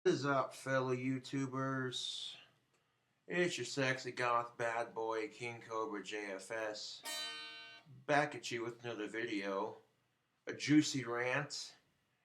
What is up, fellow YouTubers? It's your sexy goth bad boy, King Cobra JFS, back at you with another video, a juicy rant,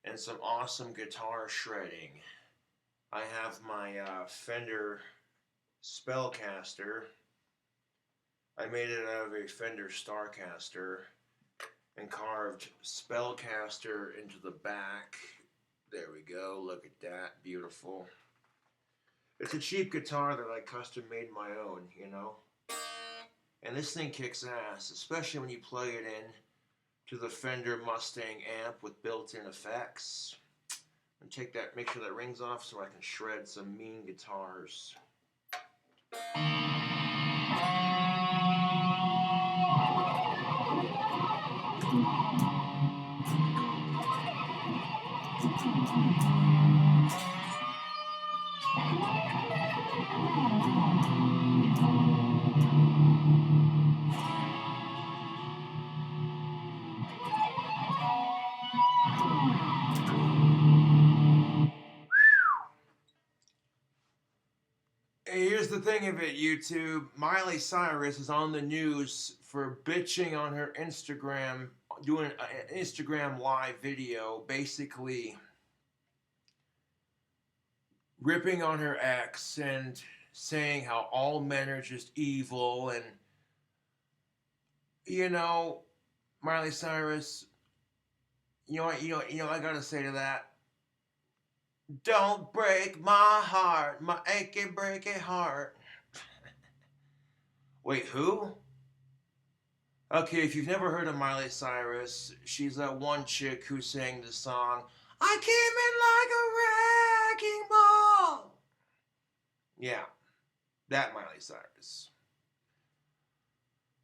and some awesome guitar shredding. I have my Fender Spellcaster. I made it out of a Fender Starcaster and carved Spellcaster into the back. There we go, look at that, beautiful. It's a cheap guitar that I custom made my own. And this thing kicks ass, especially when you plug it in to the Fender Mustang amp with built-in effects. And make sure that rings off so I can shred some mean guitars. Hey, here's the thing of it, YouTube. Miley Cyrus is on the news for bitching on her Instagram, doing an Instagram live video, basically ripping on her ex and saying how all men are just evil. And Miley Cyrus, I gotta say to that, don't break my heart, my achy breaky heart. Wait, who? Okay, if you've never heard of Miley Cyrus, she's that one chick who sang the song, I came in like a wrecking ball. Yeah, that Miley Cyrus.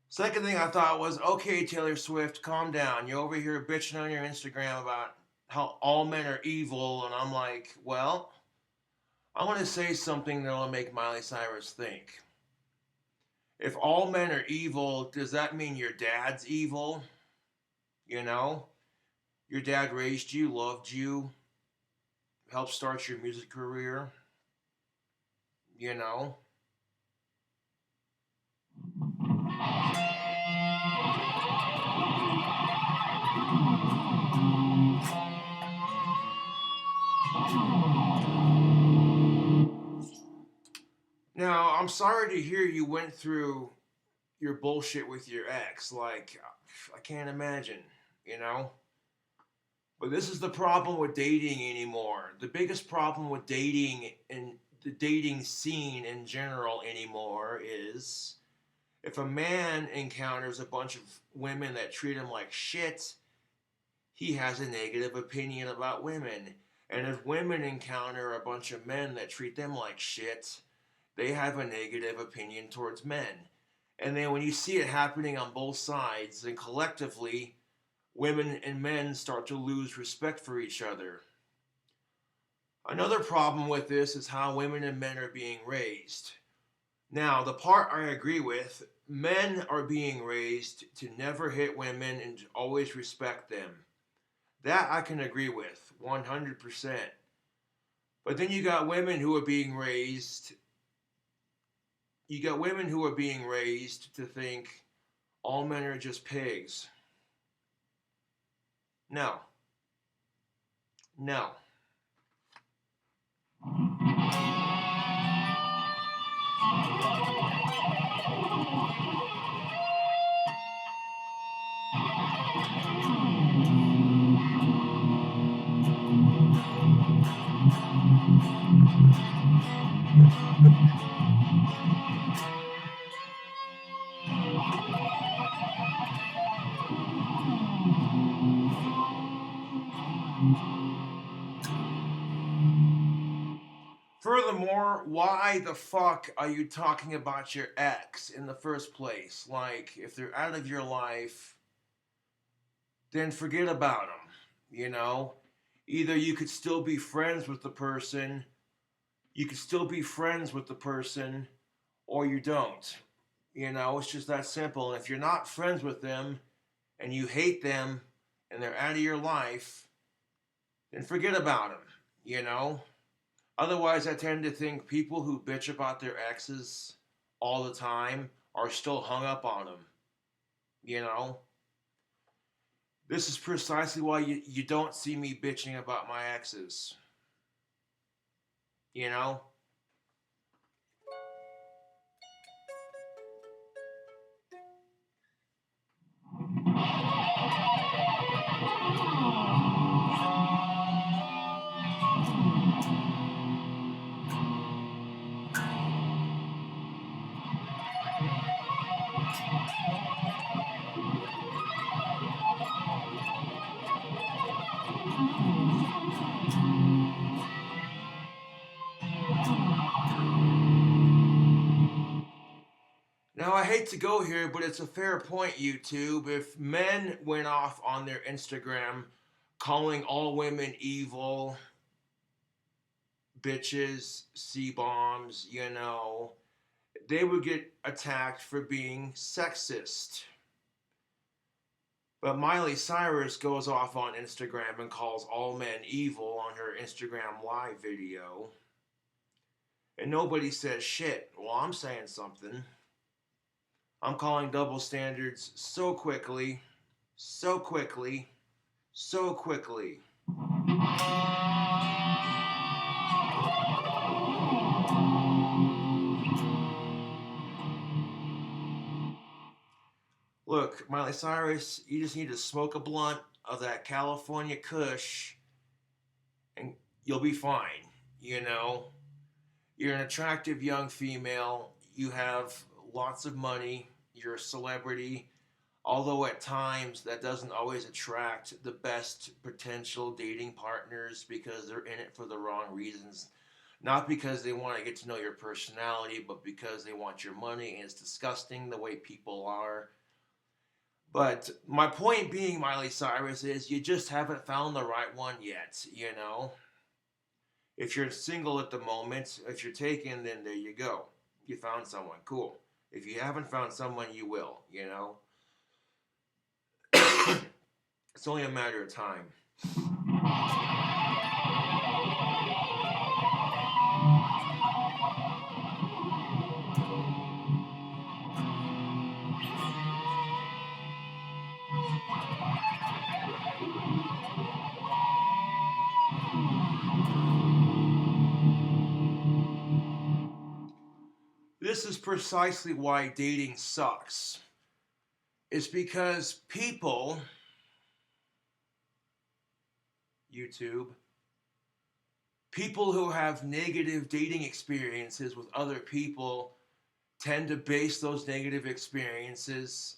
Second thing I thought was, okay, Taylor Swift, calm down. You're over here bitching on your Instagram about how all men are evil, and I'm like, well, I want to say something that'll make Miley Cyrus think. If all men are evil, does that mean your dad's evil? You know? Your dad raised you, loved you, helped start your music career. You know? Now, I'm sorry to hear you went through your bullshit with your ex. Like, I can't imagine, you know? But this is the problem with dating anymore. The biggest problem with dating and the dating scene in general anymore is if a man encounters a bunch of women that treat him like shit, he has a negative opinion about women. And if women encounter a bunch of men that treat them like shit, they have a negative opinion towards men. And then when you see it happening on both sides, then collectively, women and men start to lose respect for each other. Another problem with this is how women and men are being raised. Now, the part I agree with, men are being raised to never hit women and to always respect them. That I can agree with, 100%. But then you got women who are being raised to think all men are just pigs. No. No. Furthermore, why the fuck are you talking about your ex in the first place? Like, if they're out of your life, then forget about them, you know? Either you could still be friends with the person, or you don't. It's just that simple. And if you're not friends with them, and you hate them, and they're out of your life, then forget about them, you know? Otherwise, I tend to think people who bitch about their exes all the time are still hung up on them. You know? This is precisely why you don't see me bitching about my exes. You know? Now, I hate to go here, but it's a fair point, YouTube. If men went off on their Instagram calling all women evil, bitches, C bombs, they would get attacked for being sexist. But Miley Cyrus goes off on Instagram and calls all men evil on her Instagram live video. And nobody says shit. Well, I'm saying something. I'm calling double standards so quickly, so quickly, so quickly. Look, Miley Cyrus, you just need to smoke a blunt of that California Kush and you'll be fine. You know, you're an attractive young female, you have lots of money, you're a celebrity, although at times that doesn't always attract the best potential dating partners because they're in it for the wrong reasons. Not because they want to get to know your personality, but because they want your money, and it's disgusting the way people are. But my point being, Miley Cyrus, is you just haven't found the right one yet. If you're single at the moment, if you're taken, then there you go. You found someone. Cool. If you haven't found someone, you will. It's only a matter of time. This is precisely why dating sucks. It's because YouTube, people who have negative dating experiences with other people tend to base those negative experiences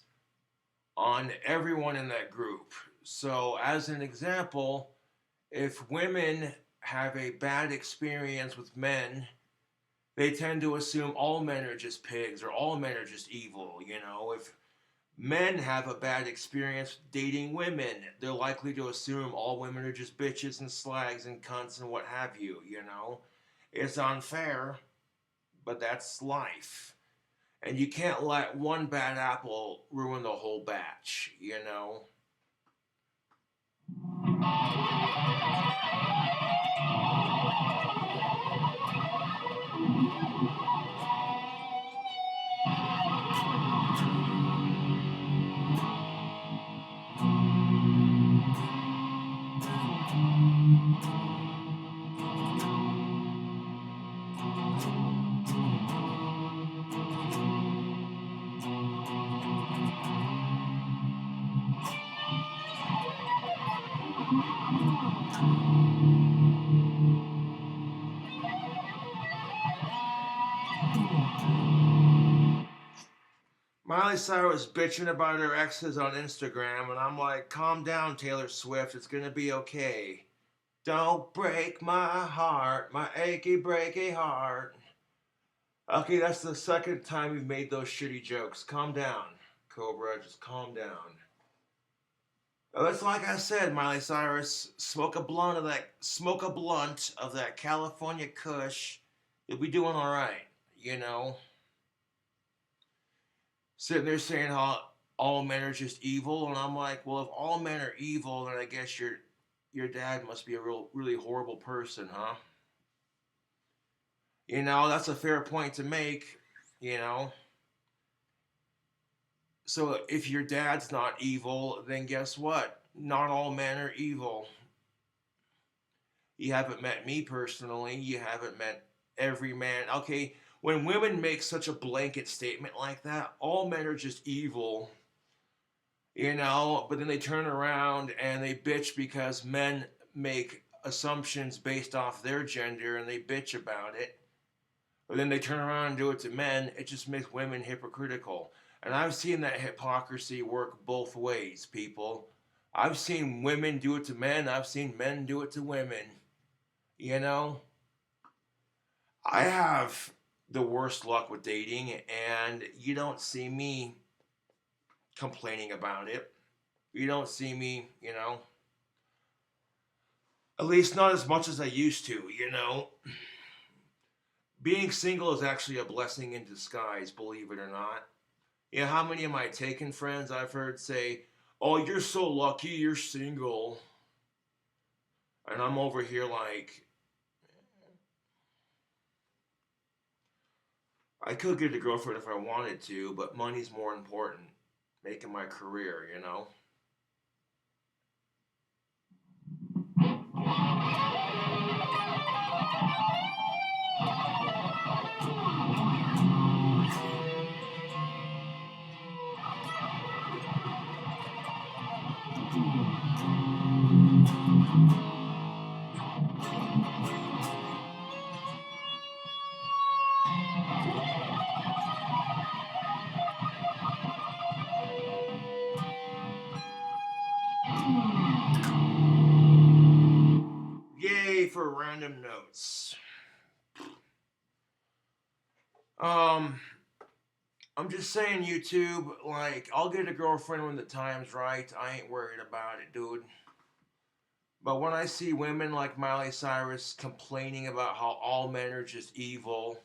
on everyone in that group. So, as an example, if women have a bad experience with men, they tend to assume all men are just pigs or all men are just evil. If men have a bad experience dating women, they're likely to assume all women are just bitches and slags and cunts and what have you. It's unfair, but that's life. And you can't let one bad apple ruin the whole batch. Miley Cyrus bitching about her exes on Instagram, and I'm like, calm down, Taylor Swift. It's gonna be okay. Don't break my heart, my achy breaky heart. Okay, that's the second time you've made those shitty jokes. Calm down, Cobra. Just calm down. It's like I said, Miley Cyrus. Smoke a blunt of that California Kush. You'll be doing all right. You know. Sitting there saying how all men are just evil, and I'm like, well, if all men are evil, then I guess your dad must be a really horrible person, huh? That's a fair point to make, you know. So if your dad's not evil, then guess what? Not all men are evil. You haven't met me personally. You haven't met every man. Okay, when women make such a blanket statement like that, all men are just evil, but then they turn around and they bitch because men make assumptions based off their gender and they bitch about it. But then they turn around and do it to men. It just makes women hypocritical. And I've seen that hypocrisy work both ways, people. I've seen women do it to men, I've seen men do it to women. You know, I have the worst luck with dating, and you don't see me complaining about it. You don't see me, at least not as much as I used to. Being single is actually a blessing in disguise, believe it or not. How many of my taken friends I've heard say, "Oh, you're so lucky you're single." And I'm over here like, I could get a girlfriend if I wanted to, but money's more important. Making my career. Yay for random notes. Um, I'm just saying, YouTube, like, I'll get a girlfriend when the time's right. I ain't worried about it, dude. But when I see women like Miley Cyrus complaining about how all men are just evil,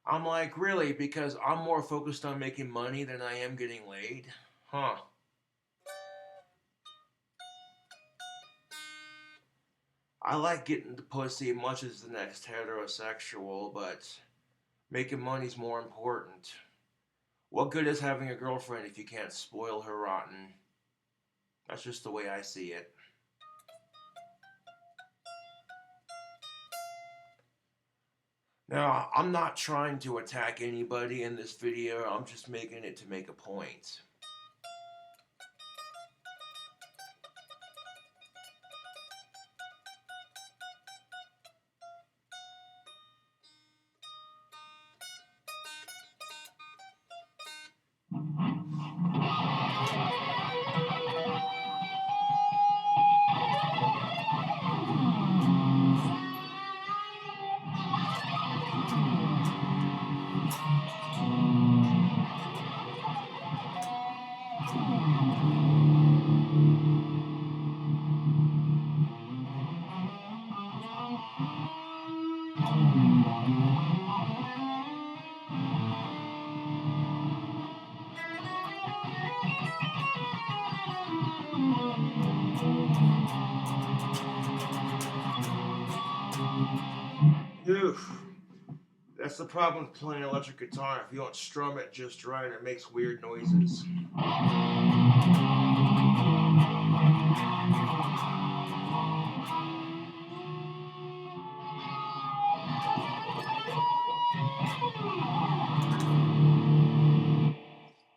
I'm like, really? Because I'm more focused on making money than I am getting laid? Huh. I like getting the pussy much as the next heterosexual, but making money's more important. What good is having a girlfriend if you can't spoil her rotten? That's just the way I see it. Now, I'm not trying to attack anybody in this video, I'm just making it to make a point. Oof. That's the problem with playing electric guitar. If you don't strum it just right, it makes weird noises.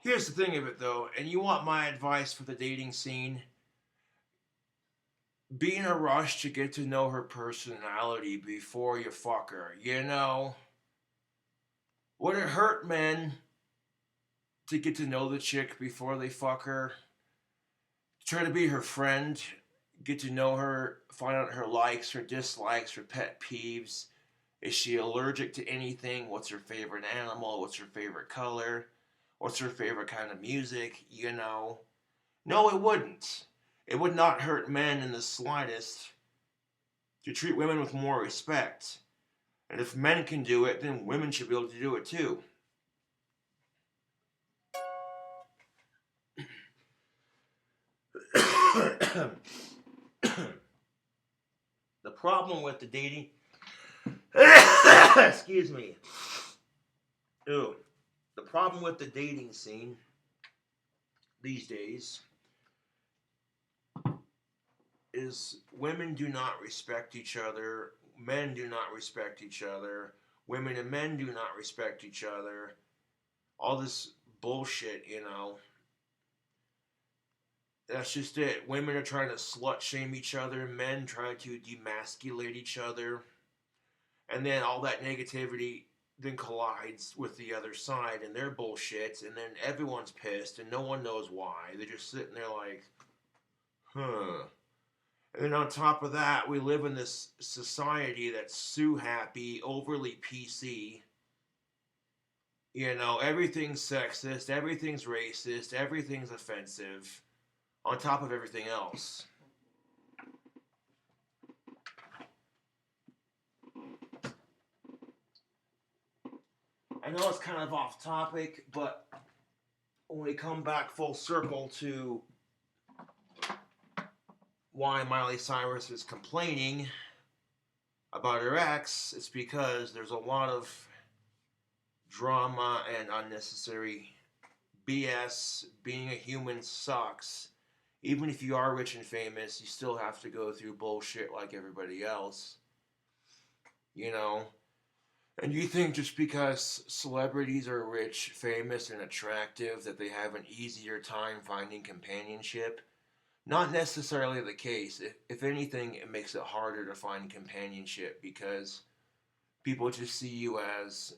Here's the thing of it, though, and you want my advice for the dating scene? Be in a rush to get to know her personality before you fuck her. Would it hurt men to get to know the chick before they fuck her? Try to be her friend, get to know her, find out her likes, her dislikes, her pet peeves. Is she allergic to anything? What's her favorite animal? What's her favorite color? What's her favorite kind of music? No, it wouldn't. It would not hurt men in the slightest to treat women with more respect. And if men can do it, then women should be able to do it too. The problem with the dating Excuse me. Ooh. The problem with the dating scene these days is women do not respect each other, men do not respect each other, women and men do not respect each other. All this bullshit, you know. That's just it. Women are trying to slut shame each other, men trying to demasculate each other, and then all that negativity then collides with the other side and their bullshit, and then everyone's pissed and no one knows why. They're just sitting there like, huh. And then on top of that, we live in this society that's so happy, overly PC. You know, everything's sexist, everything's racist, everything's offensive, on top of everything else. I know it's kind of off topic, but when we come back full circle to why Miley Cyrus is complaining about her ex, it's because there's a lot of drama and unnecessary BS. Being a human sucks. Even if you are rich and famous, you still have to go through bullshit like everybody else. You know? And you think just because celebrities are rich, famous, and attractive that they have an easier time finding companionship? Not necessarily the case. If anything, it makes it harder to find companionship because people just see you as,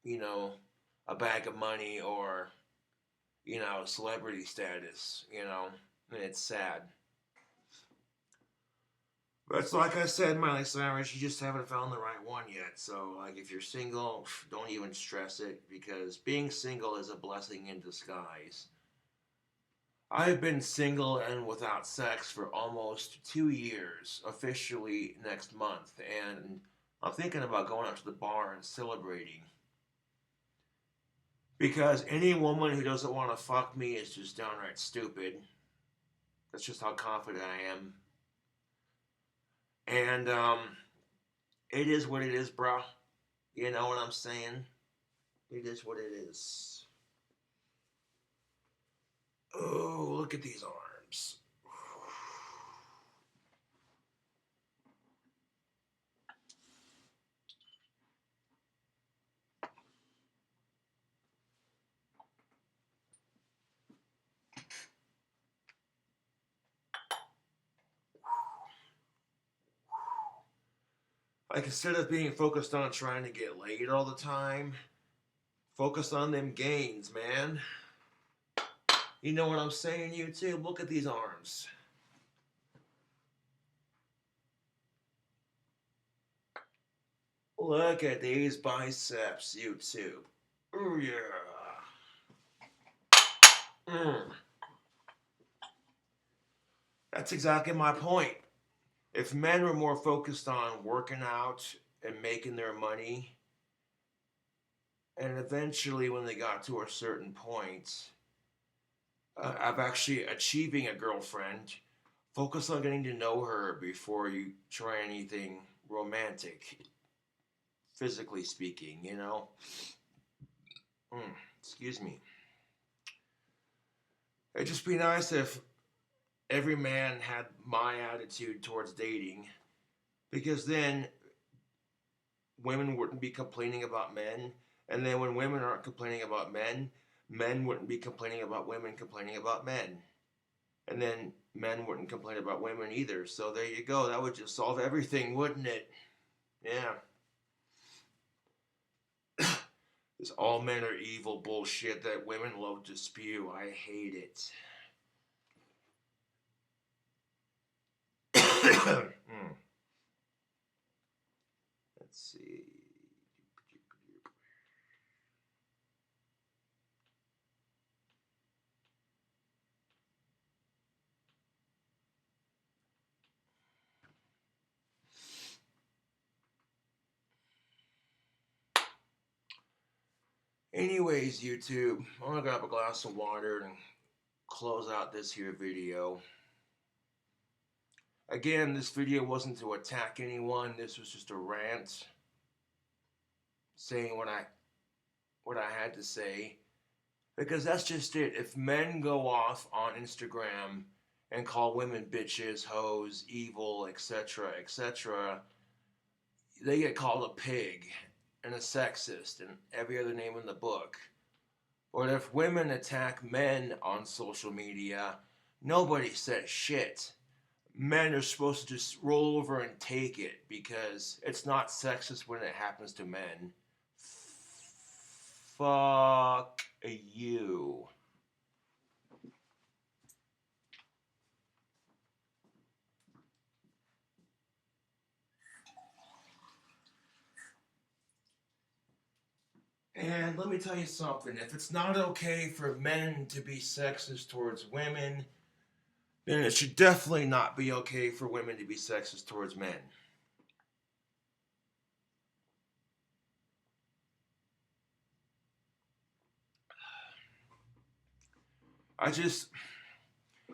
you know, a bag of money or, you know, celebrity status, you know, and it's sad. But it's like I said, Miley Cyrus, you just haven't found the right one yet. So, like, if you're single, don't even stress it because being single is a blessing in disguise. I've been single and without sex for almost 2 years, officially next month, and I'm thinking about going out to the bar and celebrating. Because any woman who doesn't want to fuck me is just downright stupid. That's just how confident I am. And it is what it is, bro. You know what I'm saying? It is what it is. Oh, look at these arms. Like, instead of being focused on trying to get laid all the time, focus on them gains, man. You know what I'm saying, YouTube? Look at these arms. Look at these biceps, YouTube. Oh, yeah. Mm. That's exactly my point. If men were more focused on working out and making their money, and eventually when they got to a certain point, of actually achieving a girlfriend, focus on getting to know her before you try anything romantic, physically speaking, you know? Excuse me. It'd just be nice if every man had my attitude towards dating, because then women wouldn't be complaining about men, and then when women aren't complaining about men, men wouldn't be complaining about women complaining about men. And then men wouldn't complain about women either. So there you go. That would just solve everything, wouldn't it? Yeah. This all men are evil bullshit that women love to spew. I hate it. Let's see. Anyways, YouTube, I'm gonna grab a glass of water and close out this here video. Again, this video wasn't to attack anyone. This was just a rant. saying what I had to say, because that's just it. If men go off on Instagram and call women bitches, hoes, evil, etc., etc., they get called a pig and a sexist and every other name in the book. But if women attack men on social media, nobody says shit. Men are supposed to just roll over and take it because it's not sexist when it happens to men. Fuck you. And let me tell you something. If it's not okay for men to be sexist towards women, then it should definitely not be okay for women to be sexist towards men. I just,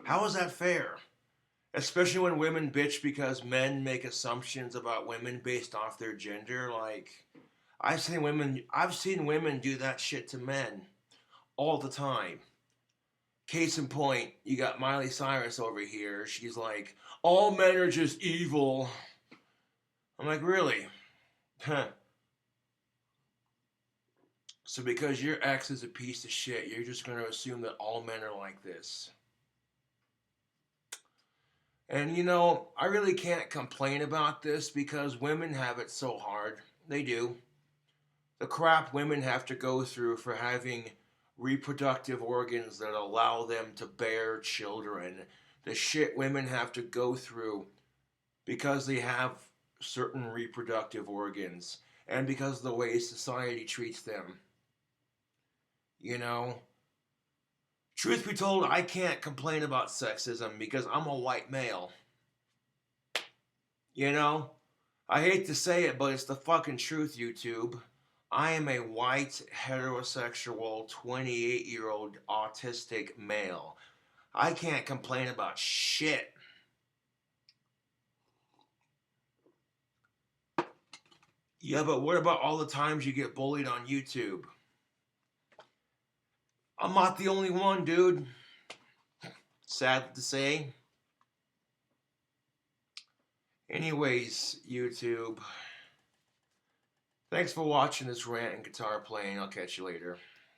how is that fair? Especially when women bitch because men make assumptions about women based off their gender. Like, I've seen women do that shit to men all the time. Case in point, you got Miley Cyrus over here. She's like, all men are just evil. I'm like, really? Huh. So because your ex is a piece of shit, you're just going to assume that all men are like this. And I really can't complain about this because women have it so hard. They do. The crap women have to go through for having reproductive organs that allow them to bear children. The shit women have to go through because they have certain reproductive organs and because of the way society treats them. You know, truth be told, I can't complain about sexism because I'm a white male. You know, I hate to say it, but it's the fucking truth, YouTube. I am a white, heterosexual, 28-year-old autistic male. I can't complain about shit. Yeah, but what about all the times you get bullied on YouTube? I'm not the only one, dude. Sad to say. Anyways, YouTube. Thanks for watching this rant and guitar playing. I'll catch you later.